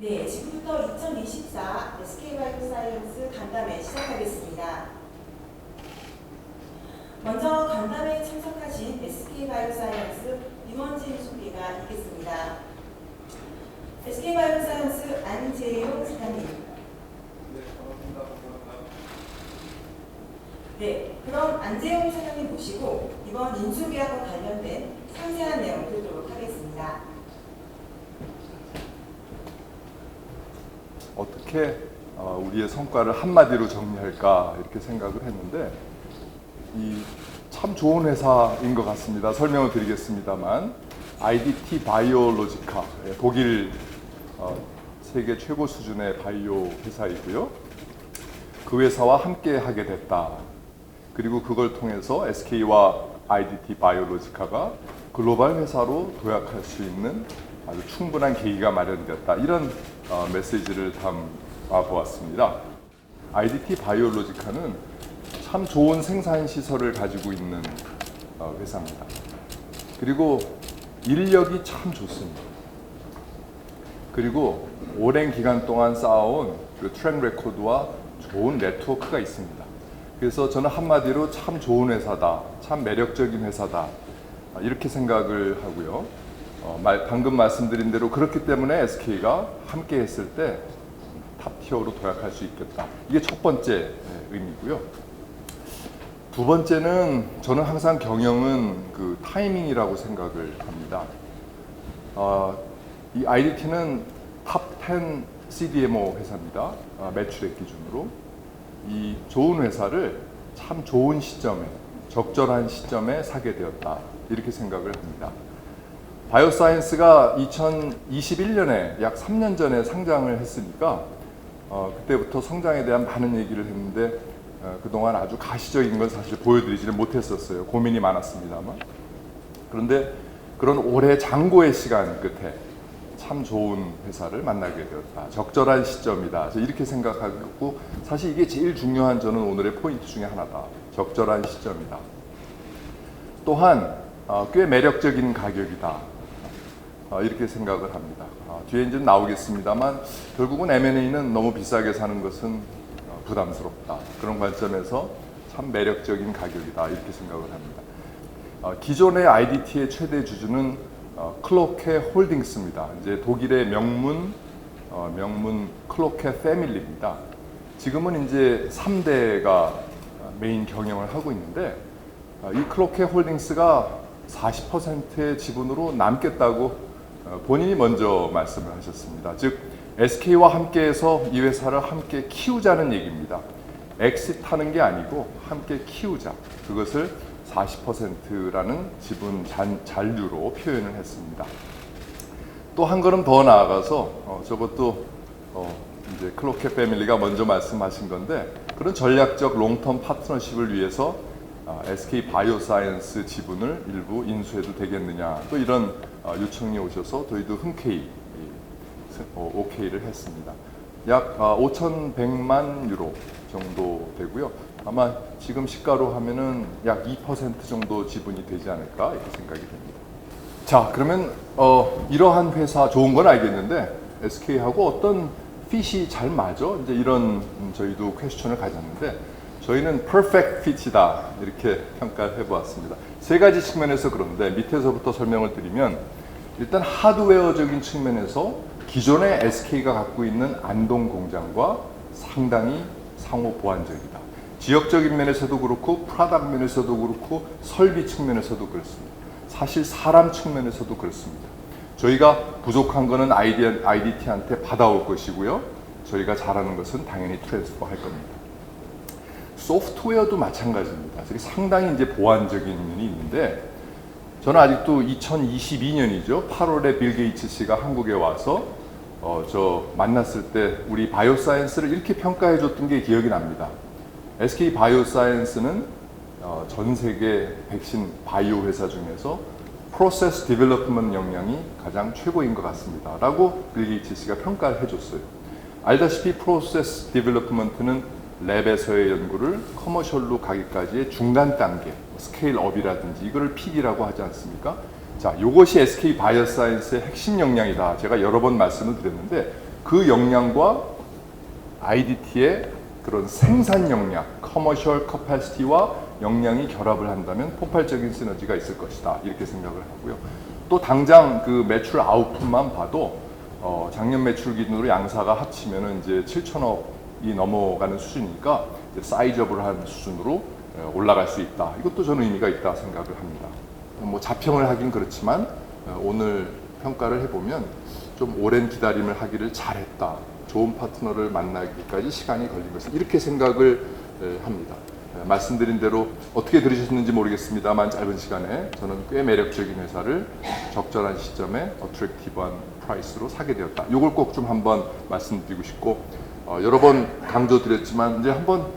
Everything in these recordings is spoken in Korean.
네, 지금부터 2024 SK바이오사이언스 간담회 시작하겠습니다. 먼저 간담회에 참석하신 SK바이오사이언스 임원진 소개가 있겠습니다. SK바이오사이언스 안재용 사장님. 네, 반갑습니다. 네, 그럼 안재용 사장님 모시고 이번 인수계약과 관련된 상세한 내용 듣도록 하겠습니다. 어떻게 우리의 성과를 한마디로 정리할까 이렇게 생각을 했는데 참 좋은 회사인 것 같습니다. 설명을 드리겠습니다만 IDT 바이오로지카, 독일 세계 최고 수준의 바이오 회사이고요. 그 회사와 함께 하게 됐다. 그리고 그걸 통해서 SK와 IDT 바이오로지카가 글로벌 회사로 도약할 수 있는 아주 충분한 계기가 마련되었다. 이런 메시지를 담아 보았습니다. IDT 바이오로지카는 참 좋은 생산 시설을 가지고 있는 회사입니다. 그리고 인력이 참 좋습니다. 그리고 오랜 기간 동안 쌓아온 그 트랙 레코드와 좋은 네트워크가 있습니다. 그래서 저는 한마디로 참 좋은 회사다, 참 매력적인 회사다 이렇게 생각을 하고요. 방금 말씀드린 대로 그렇기 때문에 SK가 함께 했을 때 탑티어로 도약할 수 있겠다. 이게 첫 번째 의미고요. 두 번째는 저는 항상 경영은 그 타이밍이라고 생각을 합니다. 이 IDT는 탑 10 CDMO 회사입니다. 매출액 기준으로. 이 좋은 회사를 참 좋은 시점에, 적절한 시점에 사게 되었다. 이렇게 생각을 합니다. 바이오사이언스가 2021년에 약 3년 전에 상장을 했으니까 그때부터 성장에 대한 많은 얘기를 했는데 그동안 아주 가시적인 건 사실 보여드리지는 못했었어요. 고민이 많았습니다만. 그런데 그런 오래 장고의 시간 끝에 참 좋은 회사를 만나게 되었다. 적절한 시점이다. 이렇게 생각하고 사실 이게 제일 중요한 저는 오늘의 포인트 중에 하나다. 적절한 시점이다. 또한 꽤 매력적인 가격이다. 이렇게 생각을 합니다. 뒤에 이제 나오겠습니다만 결국은 M&A는 너무 비싸게 사는 것은 부담스럽다. 그런 관점에서 참 매력적인 가격이다. 이렇게 생각을 합니다. 기존의 IDT의 최대 주주는 클로케 홀딩스입니다. 이제 독일의 명문 클로케 패밀리입니다. 지금은 이제 3대가 메인 경영을 하고 있는데 이 클로케 홀딩스가 40%의 지분으로 남겠다고 본인이 먼저 말씀을 하셨습니다. 즉 SK와 함께해서 이 회사를 함께 키우자는 얘기입니다. 엑시트하는 게 아니고 함께 키우자. 그것을 40%라는 지분 잔류로 표현을 했습니다. 또 한 걸음 더 나아가서 저것도 이제 클로케 패밀리가 먼저 말씀하신 건데 그런 전략적 롱텀 파트너십을 위해서 SK 바이오사이언스 지분을 일부 인수해도 되겠느냐 또 이런 요청이 오셔서 저희도 흔쾌히 오케이를 했습니다. 약 5,100만 유로 정도 되고요. 아마 지금 시가로 하면은 약 2% 정도 지분이 되지 않을까 이렇게 생각이 됩니다. 자, 그러면 이러한 회사 좋은 건 알겠는데 SK하고 어떤 핏이 잘 맞아? 이제 이런 저희도 퀘스천을 가졌는데 저희는 퍼펙트 핏이다 이렇게 평가를 해보았습니다. 세 가지 측면에서 그런데 밑에서부터 설명을 드리면 일단 하드웨어적인 측면에서 기존의 SK가 갖고 있는 안동 공장과 상당히 상호 보완적이다. 지역적인 면에서도 그렇고 프로덕트 면에서도 그렇고 설비 측면에서도 그렇습니다. 사실 사람 측면에서도 그렇습니다. 저희가 부족한 거는 IDT한테 받아올 것이고요. 저희가 잘하는 것은 당연히 트랜스퍼 할 겁니다. 소프트웨어도 마찬가지입니다. 상당히 이제 보완적인 면이 있는데 저는 아직도 2022년이죠. 8월에 빌 게이츠 씨가 한국에 와서 저 만났을 때 우리 바이오사이언스를 이렇게 평가해 줬던 게 기억이 납니다. SK 바이오사이언스는 전 세계 백신 바이오 회사 중에서 프로세스 디벨롭먼트 역량이 가장 최고인 것 같습니다. 라고 빌 게이츠 씨가 평가를 해줬어요. 알다시피 프로세스 디벨롭먼트는 랩에서의 연구를 커머셜로 가기까지의 중간 단계, 스케일업이라든지 이거를 PD라고 하지 않습니까? 자, 이것이 SK 바이오사이언스의 핵심 역량이다. 제가 여러 번 말씀을 드렸는데 그 역량과 IDT의 그런 생산 역량, 커머셜 커패시티와 역량이 결합을 한다면 폭발적인 시너지가 있을 것이다. 이렇게 생각을 하고요. 또 당장 그 매출 아웃풋만 봐도 작년 매출 기준으로 양사가 합치면은 이제 7천억이 넘어가는 수준이니까 사이저블한 수준으로 올라갈 수 있다. 이것도 저는 의미가 있다 생각을 합니다. 뭐 자평을 하긴 그렇지만 오늘 평가를 해보면 좀 오랜 기다림을 하기를 잘했다. 좋은 파트너를 만나기까지 시간이 걸린 것은 이렇게 생각을 합니다. 말씀드린 대로 어떻게 들으셨는지 모르겠습니다만 짧은 시간에 저는 꽤 매력적인 회사를 적절한 시점에 어트랙티브한 프라이스로 사게 되었다. 이걸 꼭 좀 한번 말씀드리고 싶고 여러 번 강조드렸지만 이제 한번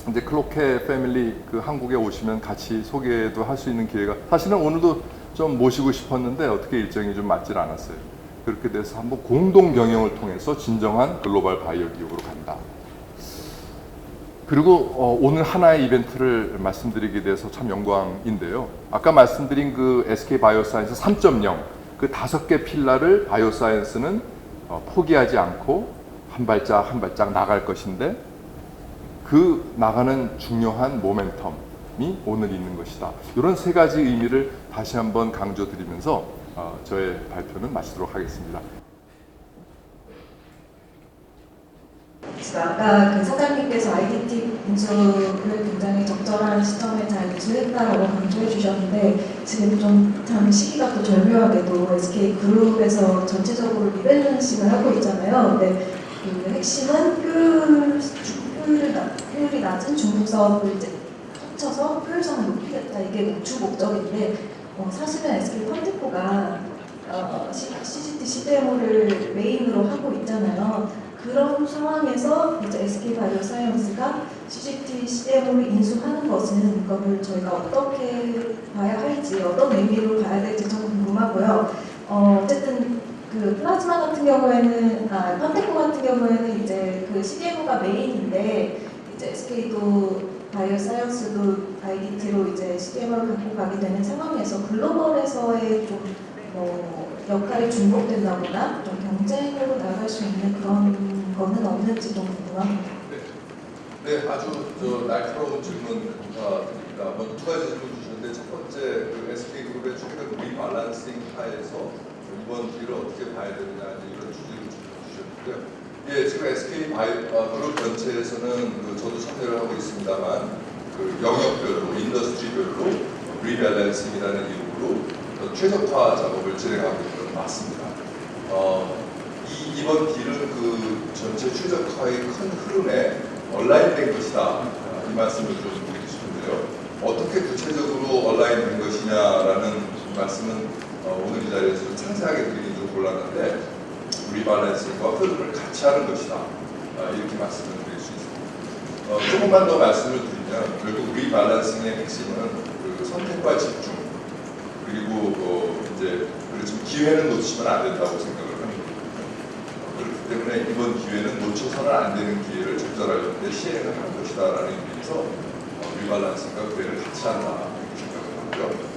이제 클로케 패밀리 그 한국에 오시면 같이 소개도 할 수 있는 기회가 사실은 오늘도 좀 모시고 싶었는데 어떻게 일정이 좀 맞질 않았어요. 그렇게 돼서 한번 공동 경영을 통해서 진정한 글로벌 바이오 기업으로 간다. 그리고 오늘 하나의 이벤트를 말씀드리게 돼서 참 영광인데요. 아까 말씀드린 그 SK 바이오사이언스 3.0 그 5개 필라를 바이오사이언스는 포기하지 않고 한 발짝 한 발짝 나갈 것인데 그 나가는 중요한 모멘텀이 오늘 있는 것이다. 이런 3가지 의미를 다시 한번 강조드리면서 저의 발표는 마치도록 하겠습니다. 아까 그 사장님께서 IDT 인수를 굉장히 적절한 시점에 잘 인수했다라고 강조해 주셨는데 지금 좀 참 시기가 또 절묘하게도 SK 그룹에서 전체적으로 리밸런싱을 하고 있잖아요. 근데 그 핵심은 효율이 낮은 중국 사업을 이제 합쳐서 효율성을 높이겠다. 이게 주 목적인데 사실은 SK 펀드코가 CGT CDMO를 메인으로 하고 있잖아요. 그런 상황에서 이제 SK 바이오사이언스가 CGT CDMO를 인수하는 것은 이거를 저희가 어떻게 봐야 할지, 어떤 의미로 봐야 될지 좀 궁금하고요. 어쨌든 그 플라즈마 같은 경우에는, 펀테코 같은 경우에는 이제 그 CDMO가 메인인데 이제 SK도 바이오사이언스도 IDT로 이제 CDMO를 갖고 가게 되는 상황에서 글로벌에서의 좀 역할이 중복된다거나 좀 경쟁으로 나갈 수 있는 그런 거는 없는지 좀 궁금합니다. 네, 아주 날카로운 질문 감사드립니다. 먼저 2가지 질문 주셨는데 첫 번째 그 SK그룹의 최근 리밸런싱 하에서 이번 기회를 어떻게 봐야 되느냐 이런 주제로 주셨는데요. 예, 지금 SK 그룹 전체에서는 저도 참여를 하고 있습니다만 그 영역별로, 인더스트리별로 리밸런싱이라는 이름으로 최적화 작업을 진행하고 있는 건 맞습니다. 이번 딜은 그 전체 최적화의 큰 흐름에 얼라인된 것이다. 이 말씀을 좀 드리고 싶은데요. 어떻게 구체적으로 얼라인된 것이냐라는 말씀은 오늘 이 자리에서 좀 상세하게 드리긴 좀 곤란한데 리밸런싱과 흐름을 같이 하는 것이다. 이렇게 말씀을 드릴 수 있습니다. 조금만 더 말씀을 드리면 결국 리밸런싱의 핵심은 그 선택과 집중 그리고 이제 그렇지만 기회는 놓치면 안 된다고 생각을 합니다. 그렇기 때문에 이번 기회는 놓쳐서는 안 되는 기회를 적절할 때 시행을 할 것이다라는 의미에서 리밸런싱과 기회를 같이 한다 이렇게 생각을 하고요.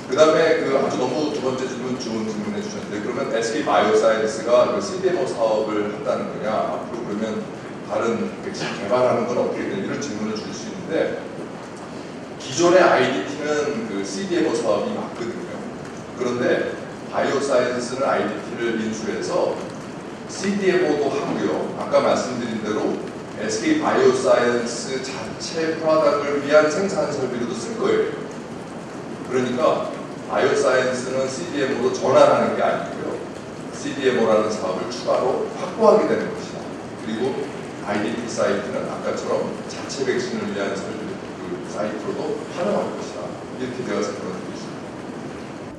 그 다음에 그 아주 너무 2번째 질문 좋은 질문해 주셨는데 그러면 SK 바이오사이언스가 그 CDMO 사업을 한다는 거냐 앞으로 그러면 다른 백신 개발하는 건 어떻게 되냐 이런 질문을 줄 수 있는데 기존의 IDT는 그 CDMO 사업이 맞거든요. 그런데 바이오사이언스는 IDT를 인수해서 CDMO도 하고요. 아까 말씀드린 대로 SK 바이오사이언스 자체 프로덕트를 위한 생산 설비로도 쓸 거예요. 그러니까 바이오사이언스는 CDMO로 전환하는 게 아니고요. CDMO라는 사업을 추가로 확보하게 되는 것이다. 그리고 IDT 사이트는 아까처럼 자체 백신을 위한 설비 사이트로도 활용할 것이다. 이렇게 제가 생각을 하고 있습니다.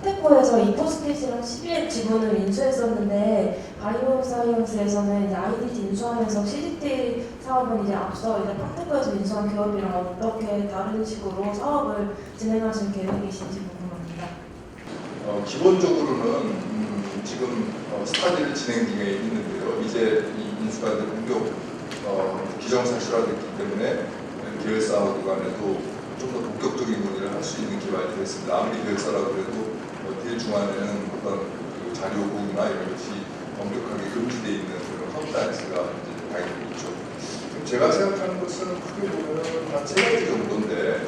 펀테코에서 이포스핏이랑 12의 지분을 인수했었는데 바이오사이언스에서는 이제 IDT 인수하면서 CGT 사업은 이제 앞서 이제 펀테코에서 인수한 기업이랑 어떻게 다른 식으로 사업을 진행하실 계획이신지 궁금합니다. 기본적으로는 지금 스타디를 진행 중에 있는데요. 이제 이 인수가 공격 기정사실화됐기 때문에 계열사하고 간에도 좀 더 본격적인 논의를 할 수 있는 기반이 됐습니다. 아무리 계열사라고 해도 딜 중안에는 어떤 그 자료 공유나 이런 것이 엄격하게 금지되어 있는 그런 컴플라이언스가 이제 당연히 있죠. 제가 생각하는 것은 크게 보면 한 3가지 정도인데,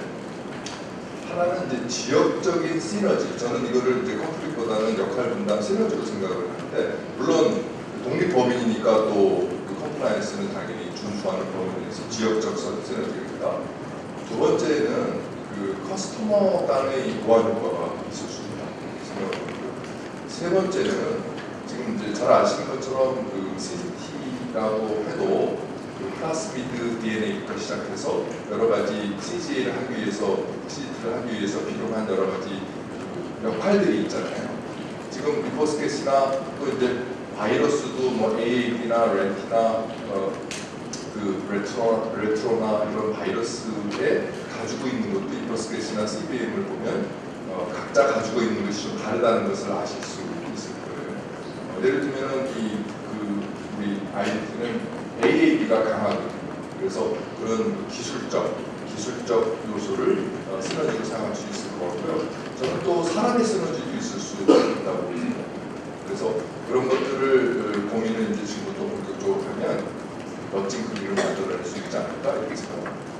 하나는 이제 지역적인 시너지. 저는 이거를 이제 컨플릭보다는 역할 분담 시너지로 생각을 하는데, 물론 독립법인이니까 또그 컴플라이언스는 당연히 준수하는 법인에서 지역적 시너지입니다. 두 번째는 그 커스터머 간의 보완 효과가 있을 수 있다 생각합니다. 세 번째는 지금 이제 잘 아시는 것처럼 그 CGT라고 해도 그 플라스미드 DNA부터 시작해서 여러 가지 CG를 하기 위해서 필요한 여러 가지 역할들이 있잖아요. 지금 리포스켓이나 또 이제 바이러스도 뭐 AAV나 렌티나 그 레트로나 이런 바이러스에 가지고 있는 것도 리포스켓이나 CBM을 보면 각자 가지고 있는 것이 좀 다르다는 것을 아실 수 있을 거예요. 예를 들면은 우리 IDT는 AAV가 강하거든요. 그래서 그런 기술적 요소를 시너지로 사용할 수 있을 것 같고요. 저는 또 사람의 시너지도 있을 수 있다고 봅니다. 그래서 그런 것들을 고민을 이제 지금부터 본격적으로 하면 멋진 그림을 만들어낼 수 있지 않을까 이렇게 생각합니다.